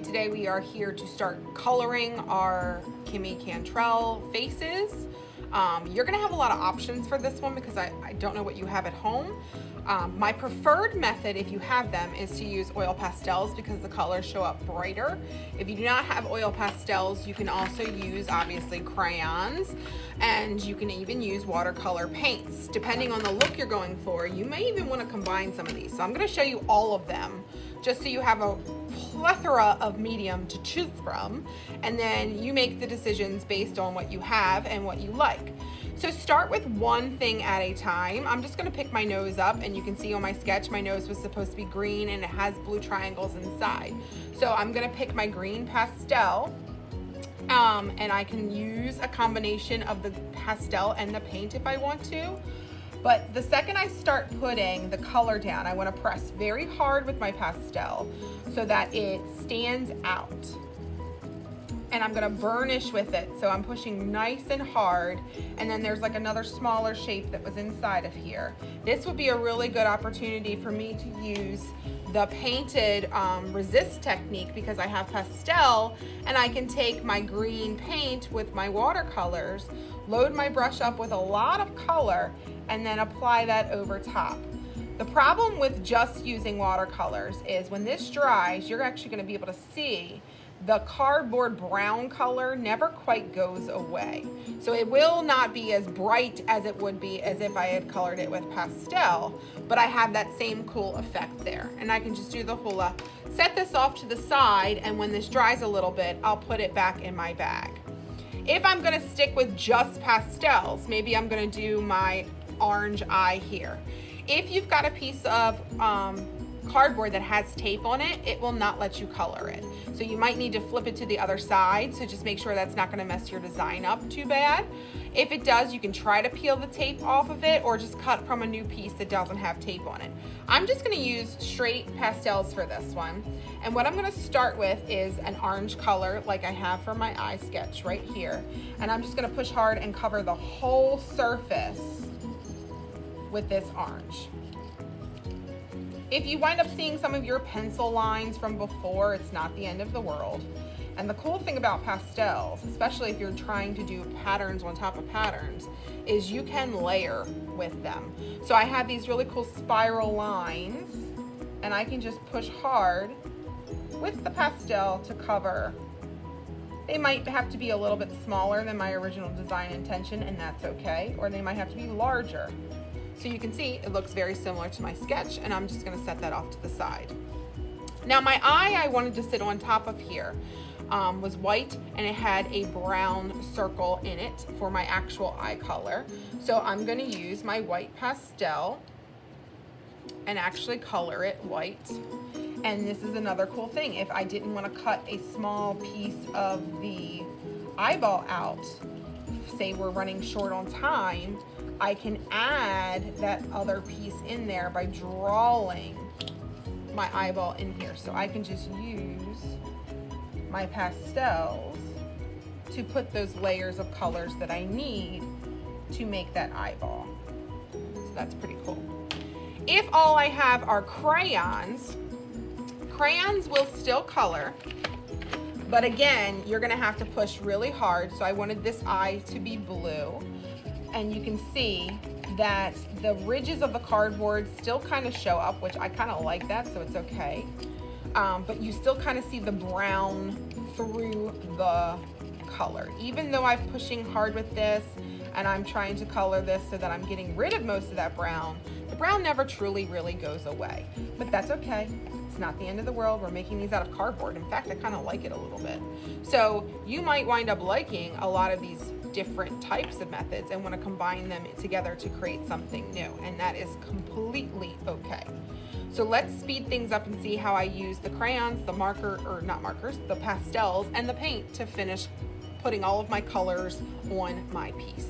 today we are here to start coloring our Kimmy Cantrell faces. You're gonna have a lot of options for this one because I don't know what you have at home. My preferred method, if you have them, is to use oil pastels because the colors show up brighter. If you do not have oil pastels, you can also use, obviously, crayons, and you can even use watercolor paints. Depending on the look you're going for, you may even want to combine some of these. So I'm going to show you all of them, just so you have a plethora of medium to choose from, and then you make the decisions based on what you have and what you like. So start with one thing at a time. I'm just gonna pick my nose up, and you can see on my sketch, my nose was supposed to be green and it has blue triangles inside. So I'm gonna pick my green pastel, and I can use a combination of the pastel and the paint if I want to. But the second I start putting the color down, I wanna press very hard with my pastel so that it stands out. And I'm gonna burnish with it. So I'm pushing nice and hard, and then there's like another smaller shape that was inside of here. This would be a really good opportunity for me to use the painted resist technique because I have pastel, and I can take my green paint with my watercolors, load my brush up with a lot of color, and then apply that over top. The problem with just using watercolors is when this dries, you're actually gonna be able to see the cardboard brown color never quite goes away. So it will not be as bright as it would be as if I had colored it with pastel, but I have that same cool effect there. And I can just do the hula, set this off to the side, and when this dries a little bit, I'll put it back in my bag. If I'm gonna stick with just pastels, maybe I'm gonna do my orange eye here. If you've got a piece of cardboard that has tape on it, it will not let you color it. So you might need to flip it to the other side, so just make sure that's not gonna mess your design up too bad. If it does, you can try to peel the tape off of it or just cut from a new piece that doesn't have tape on it. I'm just gonna use straight pastels for this one. And what I'm gonna start with is an orange color like I have for my eye sketch right here. And I'm just gonna push hard and cover the whole surface with this orange. If you wind up seeing some of your pencil lines from before, it's not the end of the world. And the cool thing about pastels, especially if you're trying to do patterns on top of patterns, is you can layer with them. So I have these really cool spiral lines, and I can just push hard with the pastel to cover. They might have to be a little bit smaller than my original design intention, and that's okay, or they might have to be larger. So you can see it looks very similar to my sketch, and I'm just gonna set that off to the side. Now my eye I wanted to sit on top of here was white, and it had a brown circle in it for my actual eye color. So I'm gonna use my white pastel and actually color it white. And this is another cool thing. If I didn't wanna cut a small piece of the eyeball out, say we're running short on time, I can add that other piece in there by drawing my eyeball in here. So I can just use my pastels to put those layers of colors that I need to make that eyeball. So that's pretty cool. If all I have are crayons, crayons will still color, but again, you're gonna have to push really hard. So I wanted this eye to be blue. And you can see that the ridges of the cardboard still kind of show up, which I kind of like that, so it's okay. But you still kind of see the brown through the color. Even though I'm pushing hard with this and I'm trying to color this so that I'm getting rid of most of that brown, the brown never truly really goes away. But that's okay. It's not the end of the world. We're making these out of cardboard. In fact, I kind of like it a little bit. So you might wind up liking a lot of these different types of methods and want to combine them together to create something new, and that is completely okay. So let's speed things up and see how I use the crayons, the marker, or not markers, the pastels, and the paint to finish putting all of my colors on my piece.